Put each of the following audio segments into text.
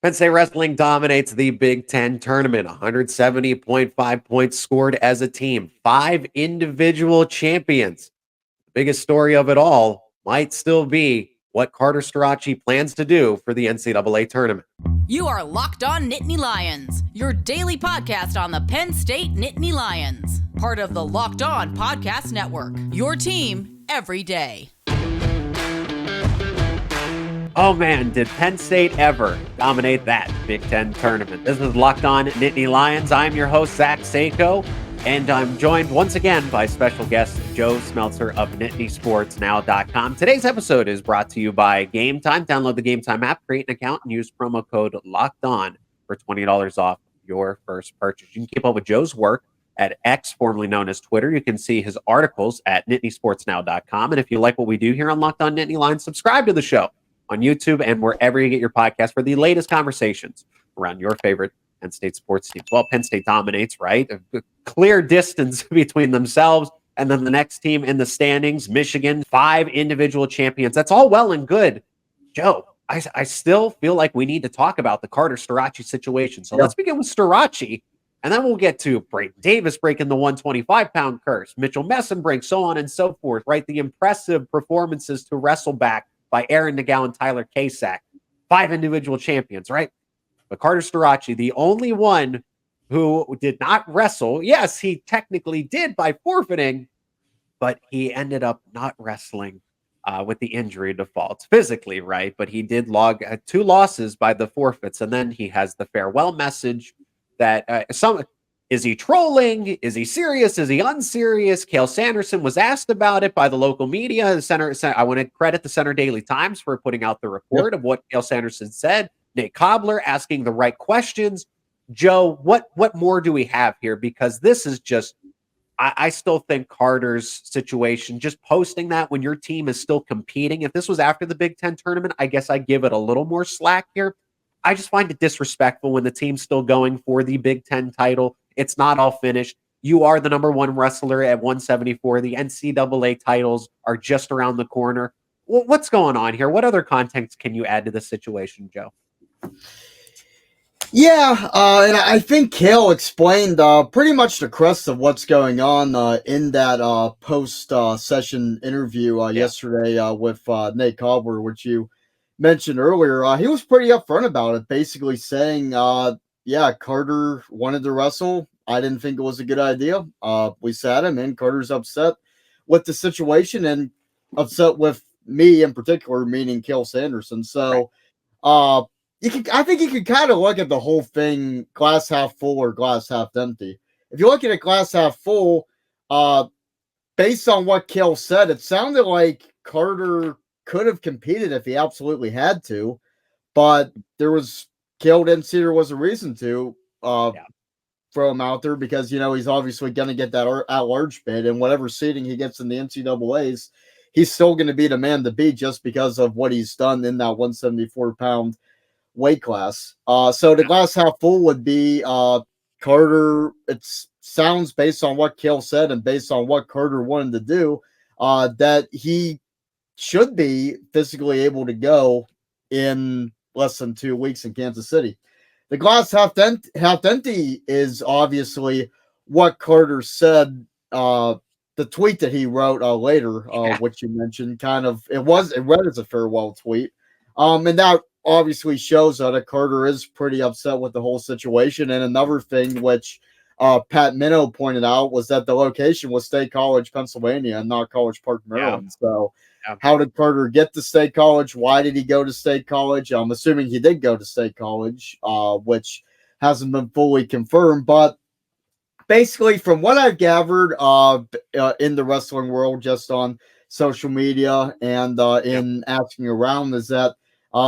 Penn State Wrestling dominates the Big Ten tournament. 170.5 points scored as a team. 5 individual champions. The biggest story of it all might still be what Carter Starocci plans to do for the NCAA tournament. You are Locked On Nittany Lions, your daily podcast on the Penn State Nittany Lions. Part of the Locked On Podcast Network, your team every day. Oh man, did Penn State ever dominate that Big Ten tournament? This is Locked On Nittany Lions. I'm your host, Zach Sako, and I'm joined once again by special guest Joe Smeltzer of NittanySportsNow.com. Today's episode is brought to you by Gametime. Download the Gametime app, create an account, and use promo code LOCKEDON for $20 off your first purchase. You can keep up with Joe's work at X, formerly known as Twitter. You can see his articles at NittanySportsNow.com. And if you like what we do here on Locked On Nittany Lions, subscribe to the show on YouTube and wherever you get your podcast for the latest conversations around your favorite Penn State sports teams. Well, Penn State dominates, right? A clear distance between themselves and then the next team in the standings, Michigan, 5 individual champions. That's all well and good. Joe, I still feel like we need to talk about the Carter Starocci situation. So let's begin with Starocci, and then we'll get to Braeden Davis breaking the 125-pound curse, Mitchell Mesenbrink, so on and so forth, right? The impressive performances to wrestle back by Aaron Nagel and Tyler Kasak. 5 individual champions, right? But Carter Starocci, the only one who did not wrestle. Yes, he technically did by forfeiting, but he ended up not wrestling with the injury defaults physically, right? But he did log 2 losses by the forfeits, and then he has the farewell message that is he trolling? Is he serious? Is he unserious? Cale Sanderson was asked about it by the local media. I want to credit the Center Daily Times for putting out the report of what Cale Sanderson said. Nate Cobbler asking the right questions. Joe, what more do we have here? Because this is just, I still think Carter's situation, just posting that when your team is still competing. If this was after the Big Ten tournament, I guess I give it a little more slack here. I just find it disrespectful when the team's still going for the Big Ten title. It's not all finished. You are the number 1 wrestler at 174. The NCAA titles are just around the corner. What's going on here? What other context can you add to this situation, Joe? Yeah, and I think Cale explained pretty much the crust of what's going on in that post-session interview yesterday with Nate Cobbler, which you mentioned earlier. He was pretty upfront about it, basically saying, yeah, Carter wanted to wrestle. I didn't think it was a good idea. We sat him, and Carter's upset with the situation and upset with me in particular, meaning Cale Sanderson. So, I think you could kind of look at the whole thing glass half full or glass half empty. If you look at it glass half full, based on what Cale said, it sounded like Carter could have competed if he absolutely had to, but Cale didn't see there was a reason to throw him out there because, he's obviously going to get that at-large bid, and whatever seating he gets in the NCAAs, he's still going to be the man to beat just because of what he's done in that 174-pound weight class. So the glass half full would be Carter. It sounds, based on what Cale said and based on what Carter wanted to do, that he should be physically able to go in less than 2 weeks in Kansas City. The glass half empty is obviously what Carter said. The tweet that he wrote later, which you mentioned, it read as a farewell tweet. And that obviously shows that Carter is pretty upset with the whole situation. And another thing which Pat Minnow pointed out was that the location was State College, Pennsylvania, and not College Park, Maryland. So how did Carter get to State College? Why did he go to State College? I'm assuming he did go to State College, which hasn't been fully confirmed. But basically, from what I've gathered in the wrestling world, just on social media and in asking around, is that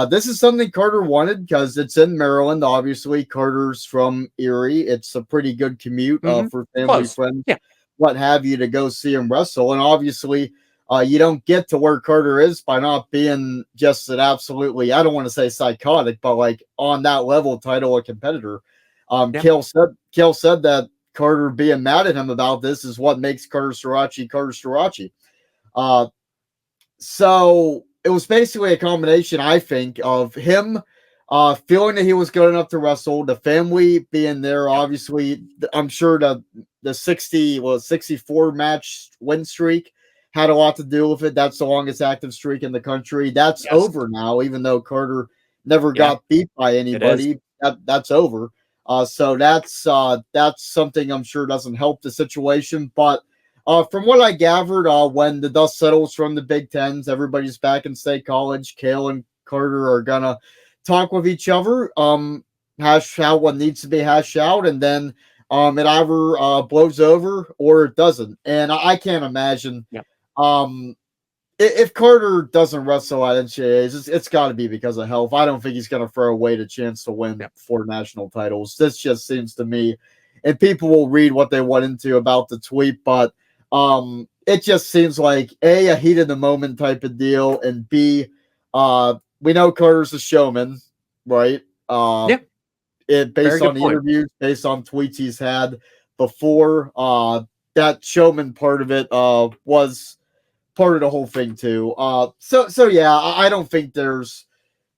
this is something Carter wanted because it's in Maryland. Obviously, Carter's from Erie. It's a pretty good commute for family, friends, what have you, to go see him wrestle. And obviously, you don't get to where Carter is by not being just an absolutely, I don't want to say psychotic, but like on that level title a competitor. Cale said that Carter being mad at him about this is what makes Carter Starocci. So it was basically a combination, I think, of him feeling that he was good enough to wrestle, the family being there, obviously, I'm sure the 64 match win streak had a lot to do with it. That's the longest active streak in the country. That's over now, even though Carter never got beat by anybody. That's over. So that's something I'm sure doesn't help the situation. But from what I gathered, when the dust settles from the Big Tens, everybody's back in State College. Cale and Carter are gonna talk with each other, hash out what needs to be hashed out, and then it either blows over or it doesn't. And I can't imagine if Carter doesn't wrestle at NCAAs, it's got to be because of health. I don't think he's going to throw away the chance to win 4 national titles. This just seems to me, and people will read what they want into about the tweet, but it just seems like A, heat of the moment type of deal, and B, we know Carter's a showman, right? Based on the interviews, based on tweets he's had before, that showman part of it was part of the whole thing too. So yeah, I don't think there's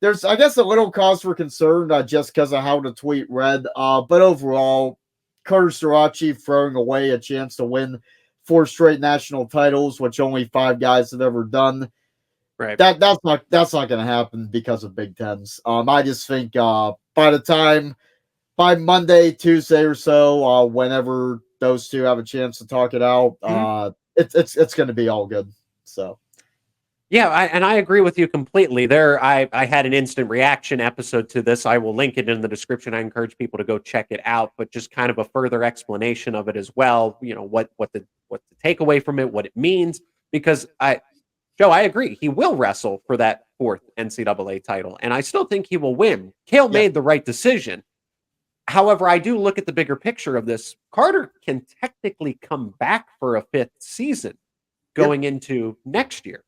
I guess a little cause for concern just because of how the tweet read. But overall, Carter Starocci throwing away a chance to win 4 straight national titles, which only 5 guys have ever done. Right. That's not going to happen because of Big Tens. I just think by Monday, Tuesday or so, whenever those two have a chance to talk it out, it's going to be all good. So, yeah, I agree with you completely. I had an instant reaction episode to this. I will link it in the description. I encourage people to go check it out. But just kind of a further explanation of it as well. You know what the takeaway from it, what it means. Because Joe, I agree. He will wrestle for that 4th NCAA title, and I still think he will win. Cale made the right decision. However, I do look at the bigger picture of this. Carter can technically come back for a 5th season going into next year.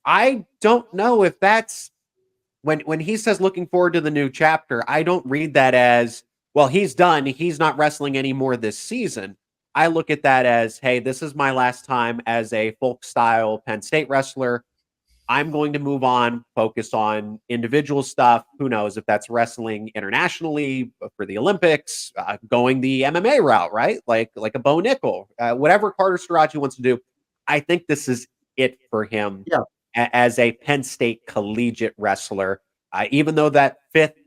I don't know if that's when he says looking forward to the new chapter. I don't read that as, well, he's done. He's not wrestling anymore this season. I look at that as, hey, this is my last time as a folk style Penn State wrestler. I'm going to move on, focus on individual stuff. Who knows if that's wrestling internationally for the Olympics, going the MMA route, right? Like a Bo Nickel, whatever Carter Starocci wants to do. I think this is it for him as a Penn State collegiate wrestler. Even though that fifth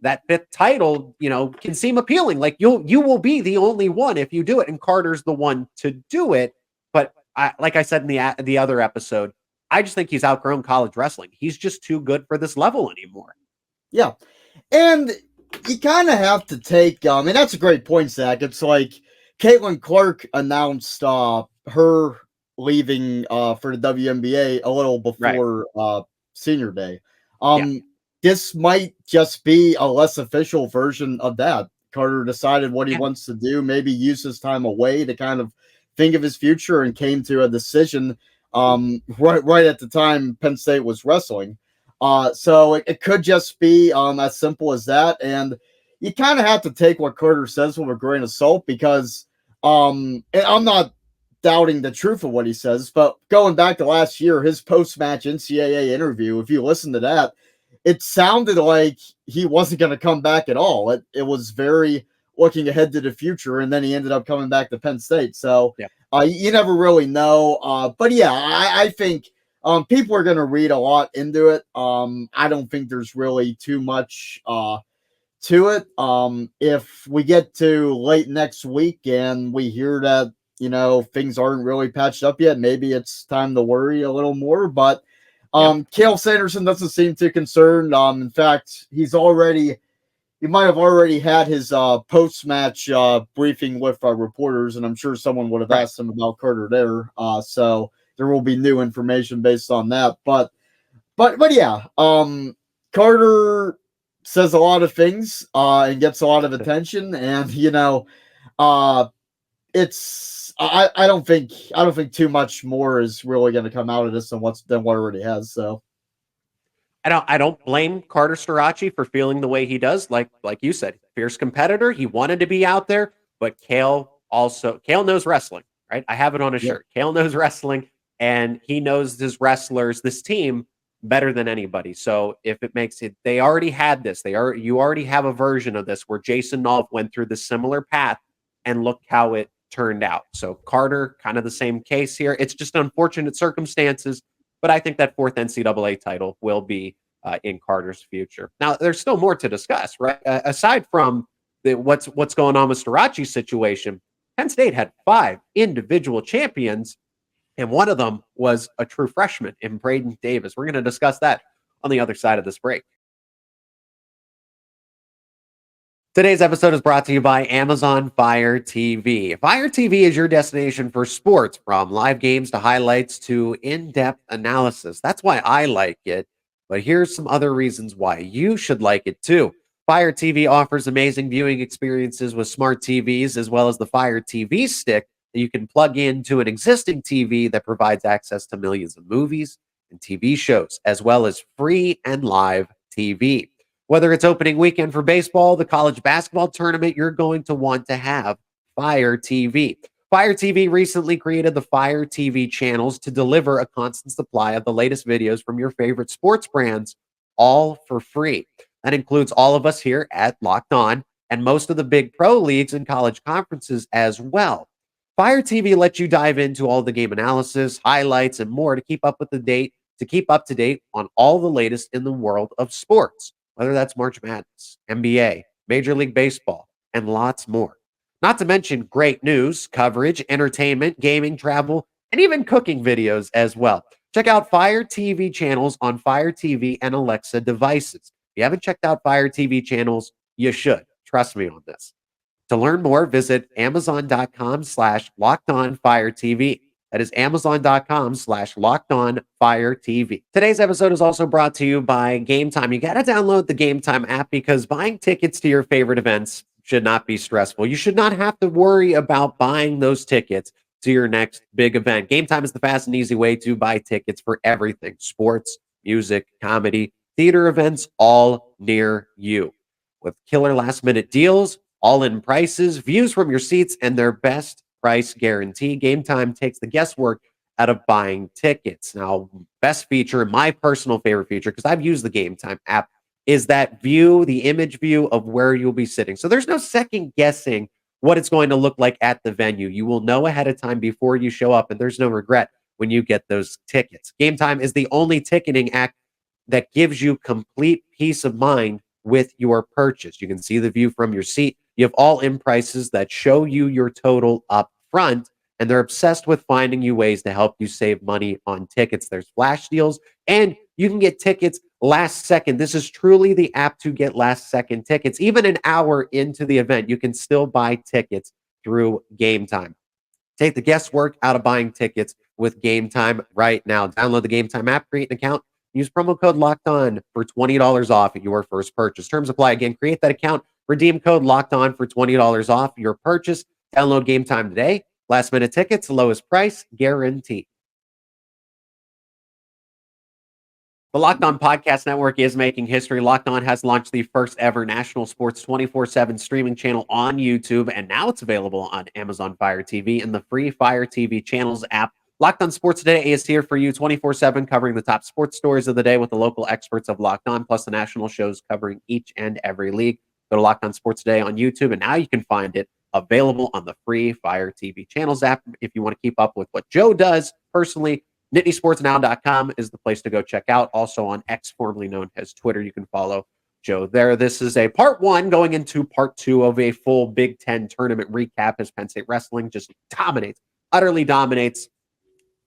title, can seem appealing. Like you will be the only one if you do it, and Carter's the one to do it. But like I said in the other episode, I just think he's outgrown college wrestling. He's just too good for this level anymore. Yeah, and you kind of have to take. And that's a great point, Zach. It's like Caitlin Clark announced her leaving for the WNBA a little before senior day. This might just be a less official version of that. Carter decided what he wants to do, maybe use his time away to kind of think of his future, and came to a decision right at the time Penn State was wrestling. So it could just be as simple as that. And you kind of have to take what Carter says with a grain of salt, because and I'm not doubting the truth of what he says, but going back to last year, his post-match NCAA interview, if you listen to that, it sounded like he wasn't going to come back at all. It was very looking ahead to the future, and then he ended up coming back to Penn State. So you never really know. But yeah, I think people are going to read a lot into it. I don't think there's really too much to it. If we get to late next week and we hear that, things aren't really patched up yet, maybe it's time to worry a little more. But Cale Sanderson doesn't seem too concerned. In fact, he might have already had his post-match briefing with reporters, and I'm sure someone would have asked him about Carter there. So there will be new information based on that. But yeah, Carter says a lot of things and gets a lot of attention, and I don't think too much more is really going to come out of this than what already has. So I don't blame Carter Starocci for feeling the way he does. Like you said, fierce competitor. He wanted to be out there, but Cale knows wrestling, right? I have it on his shirt. Cale knows wrestling, and he knows his wrestlers, this team better than anybody. So if it makes it, they already had this. You already have a version of this where Jason Nolf went through the similar path, and look how it turned out. So Carter, kind of the same case here. It's just unfortunate circumstances, but I think that fourth NCAA title will be in Carter's future. Now, there's still more to discuss, right? Aside from what's going on with Starocci's situation, Penn State had 5 individual champions, and one of them was a true freshman in Braeden Davis. We're going to discuss that on the other side of this break. Today's episode is brought to you by Amazon Fire TV. Fire TV is your destination for sports, from live games to highlights to in-depth analysis. That's why I like it, but here's some other reasons why you should like it too. Fire TV offers amazing viewing experiences with smart TVs, as well as the Fire TV stick that you can plug into an existing TV that provides access to millions of movies and TV shows, as well as free and live TV. Whether it's opening weekend for baseball, the college basketball tournament, you're going to want to have Fire TV. Fire TV recently created the Fire TV channels to deliver a constant supply of the latest videos from your favorite sports brands, all for free. That includes all of us here at Locked On and most of the big pro leagues and college conferences as well. Fire TV lets you dive into all the game analysis, highlights, and more to keep up to date on all the latest in the world of sports, whether that's March Madness, NBA, Major League Baseball, and lots more. Not to mention great news, coverage, entertainment, gaming, travel, and even cooking videos as well. Check out Fire TV channels on Fire TV and Alexa devices. If you haven't checked out Fire TV channels, you should. Trust me on this. To learn more, visit Amazon.com/LockedOnFireTV. That is Amazon.com/LockedOnFireTV. Today's episode is also brought to you by Gametime. You got to download the Gametime app because buying tickets to your favorite events should not be stressful. You should not have to worry about buying those tickets to your next big event. Gametime is the fast and easy way to buy tickets for everything: sports, music, comedy, theater events, all near you. With killer last-minute deals, all-in prices, views from your seats, and their best price guarantee, Gametime takes the guesswork out of buying tickets. Now, best feature, my personal favorite feature, because I've used the Gametime app, is that view, the image view of where you'll be sitting. So there's no second guessing what it's going to look like at the venue. You will know ahead of time before you show up, and there's no regret when you get those tickets. Gametime is the only ticketing app that gives you complete peace of mind with your purchase. You can see the view from your seat. You have all-in prices that show you your total up front, and they're obsessed with finding you ways to help you save money on tickets. There's flash deals, and you can get tickets last second. This is truly the app to get last second tickets. Even an hour into the event, you can still buy tickets through Gametime. Take the guesswork out of buying tickets with Gametime right now. Download the Gametime app, create an account, use promo code LOCKEDON for $20 off at your first purchase. Terms apply. Again, create that account, redeem code LOCKEDON for $20 off your purchase. Download Gametime today. Last minute tickets, lowest price guaranteed. The Locked On Podcast Network is making history. Locked On has launched the first ever national sports 24/7 streaming channel on YouTube, and now it's available on Amazon Fire TV and the free Fire TV channels app. Locked On Sports Today is here for you 24/7, covering the top sports stories of the day with the local experts of Locked On, plus the national shows covering each and every league. Go to Locked On Sports Today on YouTube, and now you can find it available on the free Fire TV channels app. If you want to keep up with what Joe does personally, NittanySportsNow.com is the place to go check out. Also on X, formerly known as Twitter, you can follow Joe there. This is a part one going into part two of a full Big Ten tournament recap as Penn State wrestling just dominates, utterly dominates.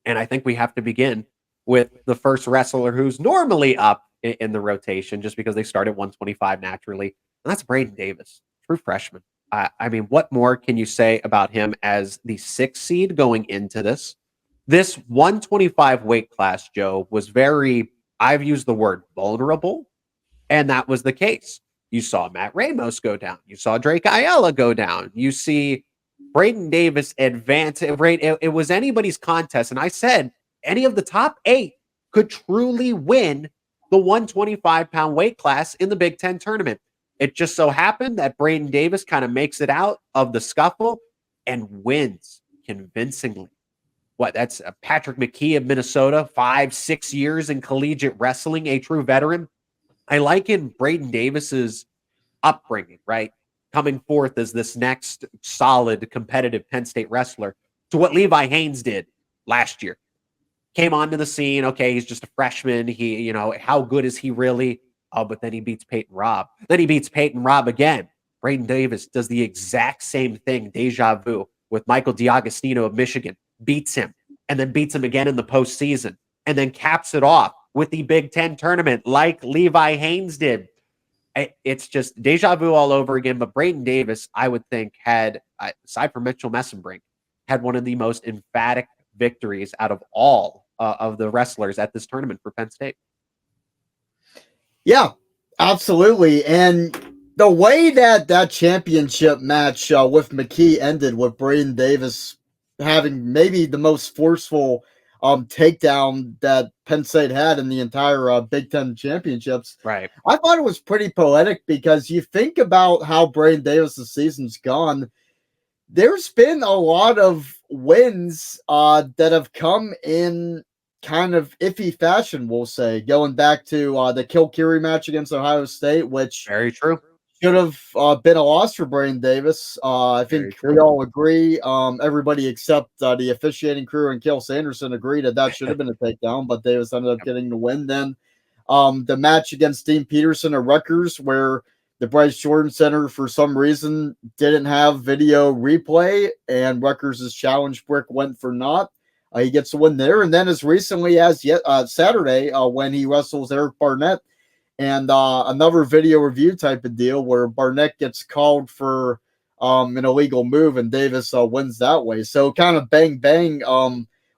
And I think we have to begin with the first wrestler who's normally up in the rotation just because they start at 125 naturally. And that's Braeden Davis, true freshman. I mean, what more can you say about him as the 6th seed going into this? This 125 weight class, Joe, was very, I've used the word vulnerable, and that was the case. You saw Matt Ramos go down. You saw Drake Ayala go down. You see Braeden Davis advance. It was anybody's contest, and I said any of the top 8 could truly win the 125-pound weight class in the Big Ten tournament. It just so happened that Braeden Davis kind of makes it out of the scuffle and wins convincingly. That's Patrick McKee of Minnesota, 5-6 years in collegiate wrestling, a true veteran. I liken Braeden Davis's upbringing, right? Coming forth as this next solid competitive Penn State wrestler to what Levi Haynes did last year. Came onto the scene. Okay, he's just a freshman. How good is he really? Oh, but then he beats Peyton Robb. Then he beats Peyton Robb again. Braeden Davis does the exact same thing, deja vu, with Michael D'Agostino of Michigan. Beats him, and then beats him again in the postseason, and then caps it off with the Big Ten tournament like Levi Haynes did. It's just deja vu all over again. But Braeden Davis, I would think, had, aside from Mitchell Mesenbrink, had one of the most emphatic victories out of all of the wrestlers at this tournament for Penn State. Yeah, absolutely. And the way that championship match with McKee ended with Braeden Davis having maybe the most forceful takedown that Penn State had in the entire Big Ten championships. Right. I thought it was pretty poetic because you think about how Braeden Davis' season's gone. There's been a lot of wins that have come in kind of iffy fashion, we'll say, going back to the Kilkiri match against Ohio State, which very true should have been a loss for Braeden Davis. I think we all agree. Everybody except the officiating crew and Kill Sanderson agreed that should have been a takedown, but Davis ended up getting the win. Then the match against Dean Peterson at Rutgers, where the Bryce Jordan Center, for some reason, didn't have video replay, and Rutgers' challenge brick went for naught. He gets a win there. And then as recently as Saturday, when he wrestles Eric Barnett, and another video review type of deal where Barnett gets called for an illegal move, and Davis wins that way. So kind of bang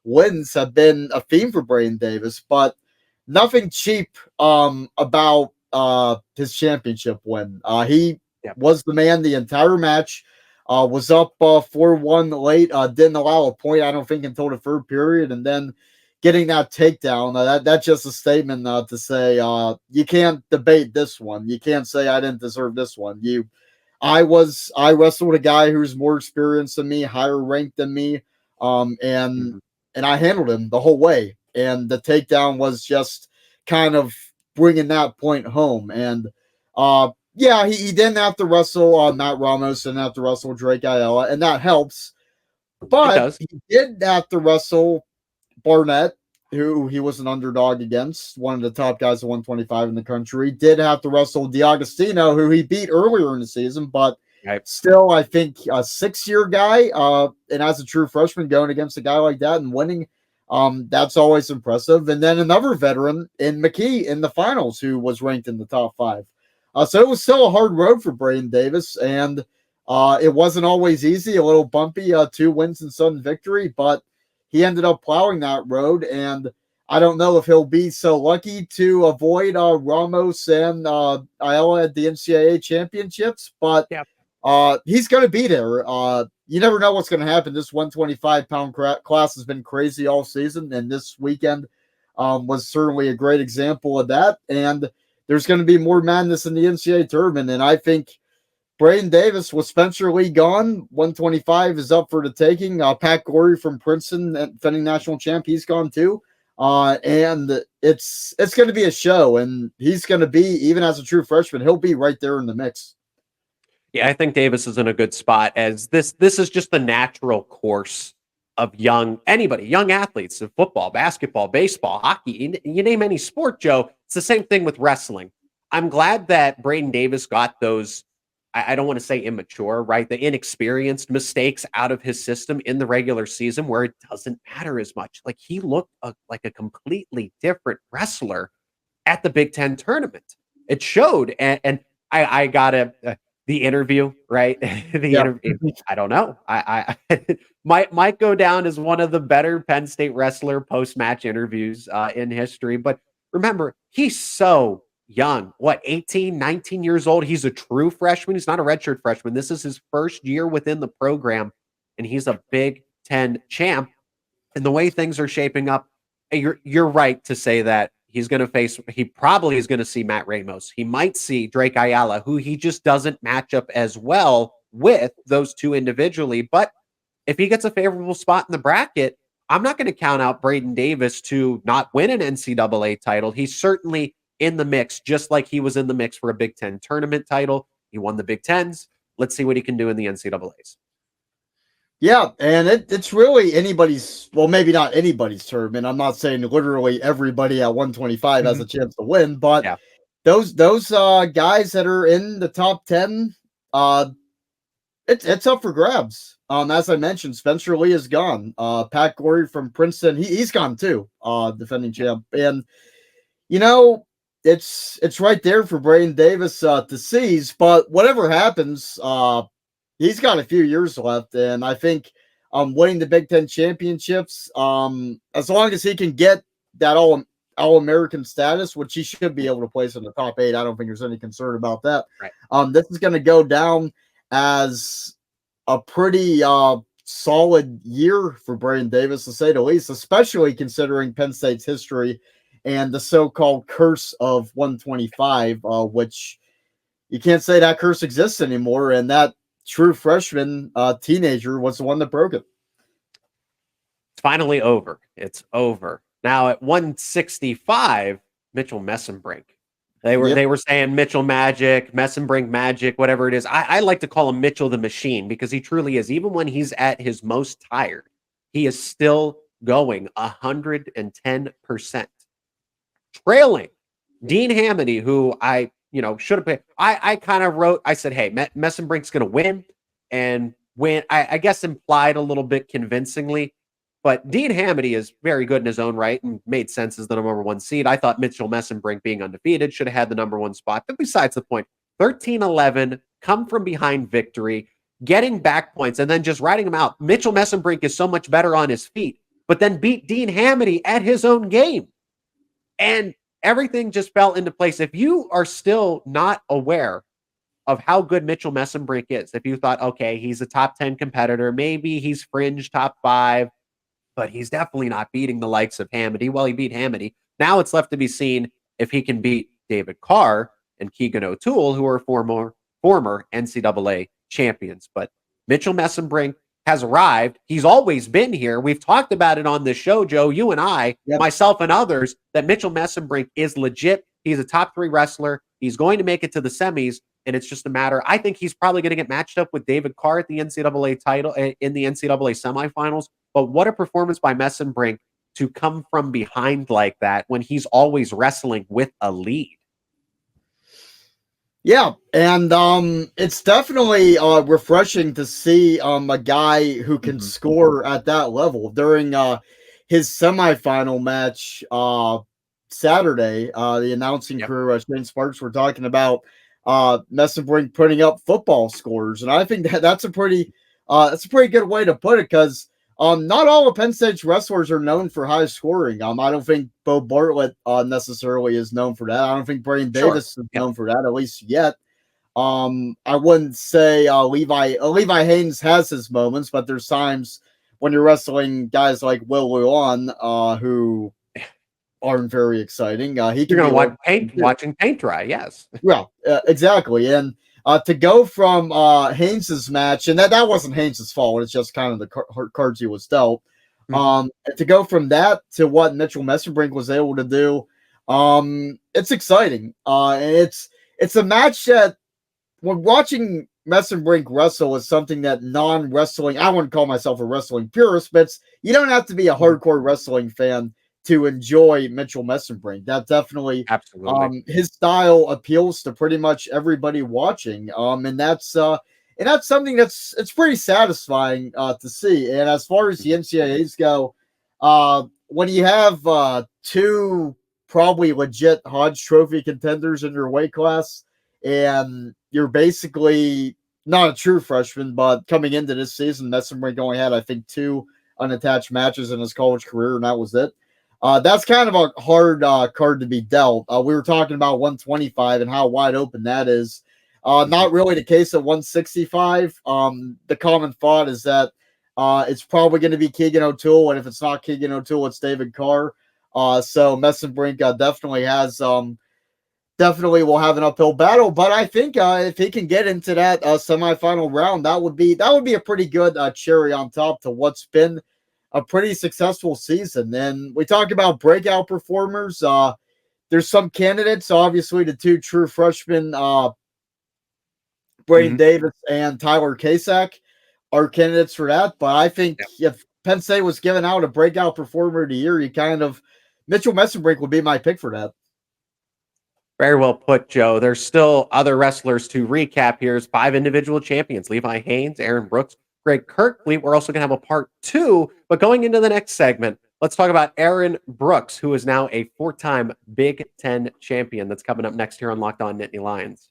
wins have been a theme for Braeden Davis, but nothing cheap about his championship win. He was the man the entire match. Was up 4-1 late, didn't allow a point, I don't think, until the third period, and then getting that takedown, that's just a statement to say you can't debate this one. You can't say I didn't deserve this one. I wrestled a guy who's more experienced than me, higher ranked than me, and I handled him the whole way. And the takedown was just kind of bringing that point home. And yeah, he didn't have to wrestle Matt Ramos, didn't have to wrestle Drake Ayala, and that helps. But he did have to wrestle Barnett, who he was an underdog against, one of the top guys at 125 in the country. Did have to wrestle D'Agostino, who he beat earlier in the season, but still, I think, a 6-year guy, and as a true freshman going against a guy like that and winning, that's always impressive. And then another veteran in McKee in the finals, who was ranked in the top 5. So it was still a hard road for Braeden Davis, and it wasn't always easy, a little bumpy, 2 wins and sudden victory, but he ended up plowing that road, and I don't know if he'll be so lucky to avoid Ramos and Ayala at the NCAA championships, but he's going to be there. You never know what's going to happen. This 125-pound class has been crazy all season, and this weekend was certainly a great example of that, and there's going to be more madness in the NCAA tournament, and I think Braeden Davis with Spencer Lee gone, 125 is up for the taking. Pat Gorey from Princeton, defending national champ, he's gone too. And it's going to be a show, and he's going to be, even as a true freshman, he'll be right there in the mix. Yeah, I think Davis is in a good spot, as this is just the natural course of young athletes in football, basketball, baseball, hockey, you name any sport, Joe. It's the same thing with wrestling. I'm glad that Braeden Davis got those, I don't want to say immature, right? The inexperienced mistakes out of his system in the regular season, where it doesn't matter as much. Like, he looked like a completely different wrestler at the Big Ten tournament. It showed. And I got the interview, right? Interview. I don't know. I might go down as one of the better Penn State wrestler post-match interviews in history. But remember, he's so young, 18, 19 years old. He's a true freshman. He's not a redshirt freshman. This is his first year within the program, and he's a Big Ten champ. And the way things are shaping up, you're right to say that he probably is going to see Matt Ramos. He might see Drake Ayala, who he just doesn't match up as well with those two individually. But if he gets a favorable spot in the bracket, I'm not going to count out Braeden Davis to not win an NCAA title. He's certainly in the mix, just like he was in the mix for a Big Ten tournament title. He won the Big Tens. Let's see what he can do in the NCAAs. Yeah, and it's really anybody's, well, maybe not anybody's tournament. I'm not saying literally everybody at 125 has a chance to win, but those guys that are in the top 10, it's up for grabs. As I mentioned, Spencer Lee is gone. Pat Gorey from Princeton, he's gone too, defending champ. And it's right there for Braeden Davis to seize. But whatever happens, he's got a few years left, and I think winning the Big Ten championships, as long as he can get that All-American status, which he should be able to place in the top 8, I don't think there's any concern about that. Right. This is going to go down as a pretty solid year for Braeden Davis, to say the least, especially considering Penn State's history and the so-called curse of 125, which you can't say that curse exists anymore, and that true freshman teenager was the one that broke it. It's finally over. It's over. Now at 165, Mitchell Mesenbrink. They were saying Mitchell Magic, Mesenbrink Magic, whatever it is. I like to call him Mitchell the Machine, because he truly is. Even when he's at his most tired, he is still going 110%. Trailing Dean Hamiti, who I should have paid. I kind of wrote, I said, hey, Mesenbrink's going to win, and win, I guess implied a little bit convincingly. But Dean Hamiti is very good in his own right and made sense as the number 1 seed. I thought Mitchell Mesenbrink, being undefeated, should have had the number 1 spot. But besides the point, 13-11, come from behind victory, getting back points, and then just riding him out. Mitchell Mesenbrink is so much better on his feet, but then beat Dean Hamiti at his own game. And everything just fell into place. If you are still not aware of how good Mitchell Mesenbrink is, if you thought, okay, he's a top 10 competitor, maybe he's fringe top 5, but he's definitely not beating the likes of Hamiti. Well, he beat Hamiti. Now it's left to be seen if he can beat David Carr and Keegan O'Toole, who are former NCAA champions. But Mitchell Mesenbrink has arrived. He's always been here. We've talked about it on this show, Joe, you and I, myself and others, that Mitchell Mesenbrink is legit. He's a top 3 wrestler. He's going to make it to the semis, and it's just a matter. I think he's probably going to get matched up with David Carr at the NCAA title in the NCAA semifinals. But what a performance by Mesenbrink to come from behind like that when he's always wrestling with a lead. Yeah, and it's definitely refreshing to see a guy who can score at that level. During his semifinal match Saturday, the announcing crew, Shane Sparks, were talking about Mesenbrink putting up football scores, and I think that's a pretty good way to put it, because not all of Penn State's wrestlers are known for high scoring. I don't think Bo Bartlett necessarily is known for that. I don't think Braeden Davis is known for that, at least yet. I wouldn't say Levi Haynes has his moments, but there's times when you're wrestling guys like Will Luan, who aren't very exciting. You're going to watch watching paint dry, yes. Yeah, exactly. And to go from Haynes's match, and that wasn't Haynes's fault, it's just kind of the cards he was dealt. To go from that to what Mitchell Mesenbrink was able to do, it's exciting. And it's a match that, when watching Mesenbrink wrestle, is something that non-wrestling, I wouldn't call myself a wrestling purist, but you don't have to be a hardcore wrestling fan to enjoy Mitchell Mesenbrink. That definitely, absolutely, his style appeals to pretty much everybody watching. And that's something it's pretty satisfying to see. And as far as the NCAAs go, when you have 2 probably legit Hodge Trophy contenders in your weight class, and you're basically not a true freshman, but coming into this season, Mesenbrink only had, I think, 2 unattached matches in his college career, and that was it. That's kind of a hard card to be dealt. We were talking about 125 and how wide open that is. Not really the case at 165. The common thought is that it's probably going to be Keegan O'Toole, and if it's not Keegan O'Toole, it's David Carr. So Mesenbrink definitely will have an uphill battle. But I think if he can get into that semifinal round, that would be a pretty good cherry on top to what's been a pretty successful season. And we talk about breakout performers. There's some candidates, obviously the two true freshmen, Braeden Davis and Tyler Kasak are candidates for that. But I think if Penn State was given out a breakout performer of the year, Mitchell Mesenbrink would be my pick for that. Very well put, Joe. There's still other wrestlers to recap. Here's 5 individual champions: Levi Haynes, Aaron Brooks, Greg Kirkley. We're also going to have a part 2, but going into the next segment, let's talk about Aaron Brooks, who is now a 4-time Big Ten champion. That's coming up next here on Locked On Nittany Lions.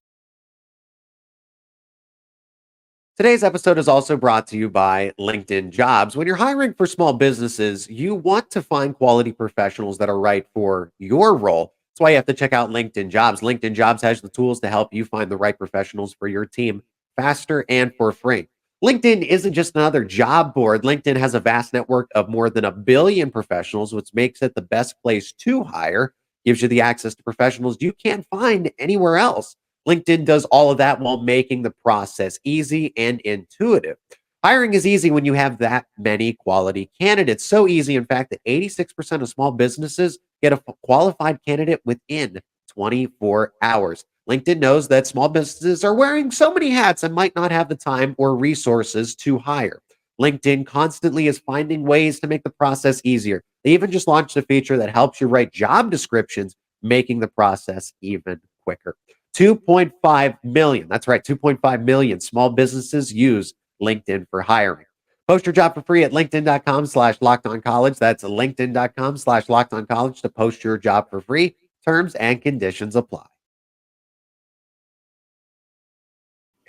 Today's episode is also brought to you by LinkedIn Jobs. When you're hiring for small businesses, you want to find quality professionals that are right for your role. That's why you have to check out LinkedIn Jobs. LinkedIn Jobs has the tools to help you find the right professionals for your team faster and for free. LinkedIn isn't just another job board. LinkedIn has a vast network of more than 1 billion professionals, which makes it the best place to hire, gives you the access to professionals you can't find anywhere else. LinkedIn does all of that while making the process easy and intuitive. Hiring is easy when you have that many quality candidates. So easy, in fact, that 86% of small businesses get a qualified candidate within 24 hours. LinkedIn knows that small businesses are wearing so many hats and might not have the time or resources to hire. LinkedIn constantly is finding ways to make the process easier. They even just launched a feature that helps you write job descriptions, making the process even quicker. 2.5 million, that's right, 2.5 million small businesses use LinkedIn for hiring. Post your job for free at linkedin.com/lockedoncollege. That's linkedin.com/lockedoncollege to post your job for free. Terms and conditions apply.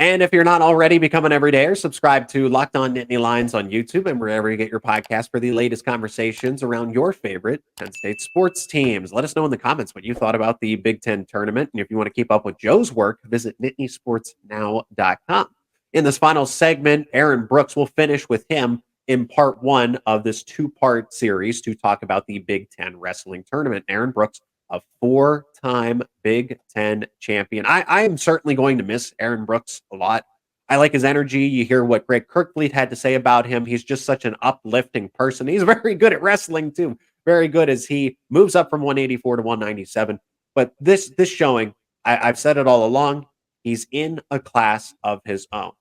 And if you're not already, become an everydayer. Subscribe to Locked On Nittany Lions on YouTube and wherever you get your podcast for the latest conversations around your favorite Penn State sports teams. Let us know in the comments what you thought about the Big Ten tournament. And if you want to keep up with Joe's work, visit NittanySportsNow.com. In this final segment, Aaron Brooks will finish with him in part 1 of this 2-part series to talk about the Big Ten wrestling tournament. Aaron Brooks, a 4-time Big Ten champion. I am certainly going to miss Aaron Brooks a lot. I like his energy. You hear what Greg Kirkley had to say about him. He's just such an uplifting person. He's very good at wrestling too. Very good as he moves up from 184 to 197. But this showing, I've said it all along, he's in a class of his own.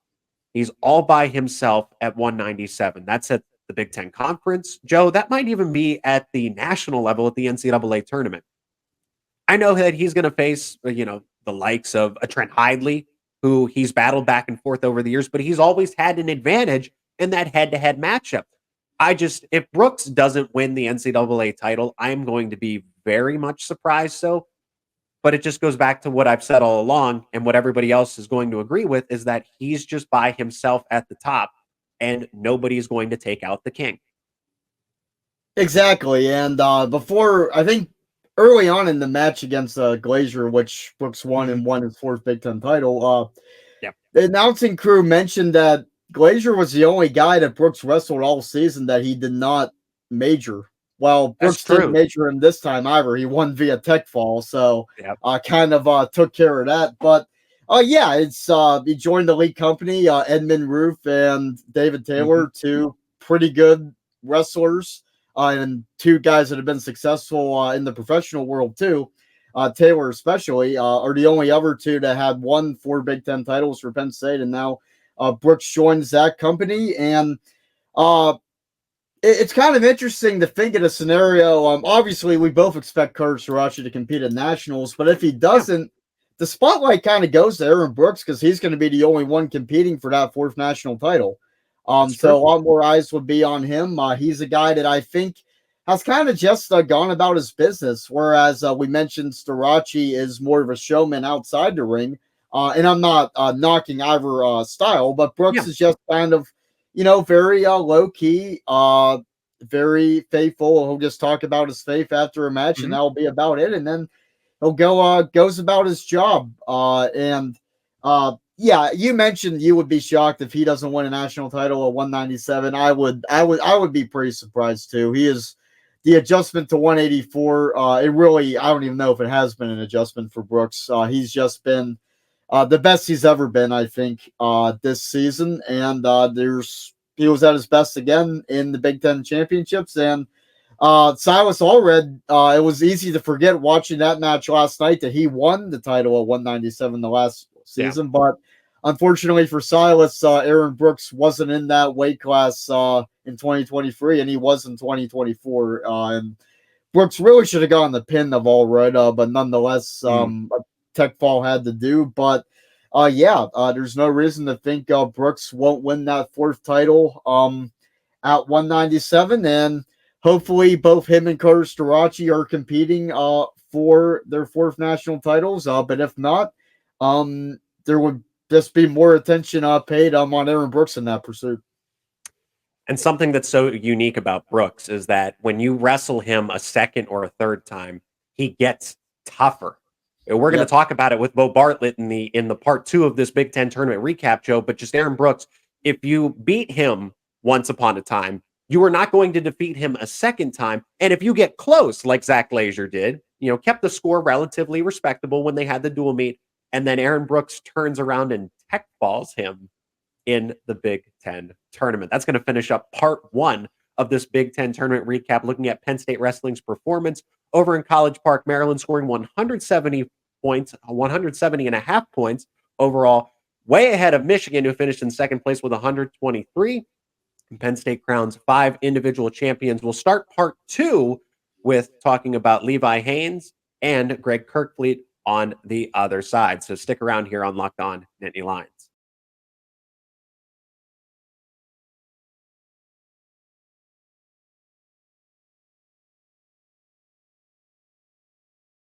He's all by himself at 197. That's at the Big Ten Conference. Joe, that might even be at the national level at the NCAA tournament. I know that he's going to face, the likes of a Trent Hidley, who he's battled back and forth over the years, but he's always had an advantage in that head-to-head matchup. If Brooks doesn't win the NCAA title, I'm going to be very much surprised. But it just goes back to what I've said all along, and what everybody else is going to agree with, is that he's just by himself at the top, and nobody's going to take out the king. Exactly. And before, I think, early on in the match against Glazier, which Brooks won and won his 4th Big Ten title, the announcing crew mentioned that Glazier was the only guy that Brooks wrestled all season that he did not major. Well, Brooks didn't major him this time either. He won via tech fall, so kind of took care of that. But he joined the league company, Edmund Roof and David Taylor, 2 pretty good wrestlers. And 2 guys that have been successful in the professional world too, Taylor especially, are the only other 2 that had won 4 Big Ten titles for Penn State. And now Brooks joins that company. And it's kind of interesting to think of a scenario. Obviously, we both expect Carter Starocci to compete at nationals, but if he doesn't, the spotlight kind of goes to Aaron Brooks because he's going to be the only one competing for that 4th national title. So a lot more eyes would be on him. He's a guy that I think has kind of just gone about his business, whereas we mentioned Starocci is more of a showman outside the ring. And I'm not knocking either style, but Brooks is just kind of, very low-key, very faithful. He'll just talk about his faith after a match, and that'll be about it. And then he'll goes about his job. You mentioned you would be shocked if he doesn't win a national title at 197. I would be pretty surprised too. He is the adjustment to 184. I don't even know if it has been an adjustment for Brooks. He's just been the best he's ever been, I think, this season. And there's he was at his best again in the Big Ten championships. And Silas Allred, it was easy to forget watching that match last night that he won the title at 197 the last season. Yeah. But unfortunately for Silas, Aaron Brooks wasn't in that weight class in 2023, and he was in 2024. And Brooks really should have gotten the pin of Allred, but nonetheless, a tech fall had to do. But there's no reason to think Brooks won't win that fourth title at 197. And hopefully both him and Carter Starocci are competing for their fourth national titles. But if not, there would just be more attention paid on Aaron Brooks in that pursuit. And something that's so unique about Brooks is that when you wrestle him a second or a third time, he gets tougher. We're going to talk about it with Bo Bartlett in the part 2 of this Big Ten tournament recap, Joe. But just Aaron Brooks, if you beat him once upon a time, you are not going to defeat him a second time. And if you get close, like Zach Glazier did, kept the score relatively respectable when they had the dual meet, and then Aaron Brooks turns around and tech balls him in the Big Ten tournament. That's going to finish up part 1 of this Big Ten tournament recap, looking at Penn State Wrestling's performance over in College Park, Maryland, scoring 170 points, 170.5 points overall, way ahead of Michigan, who finished in second place with 123. And Penn State crowns 5 individual champions. We'll start part 2 with talking about Levi Haynes and Greg Kirkfleet on the other side. So stick around here on Locked On Nittany Lions.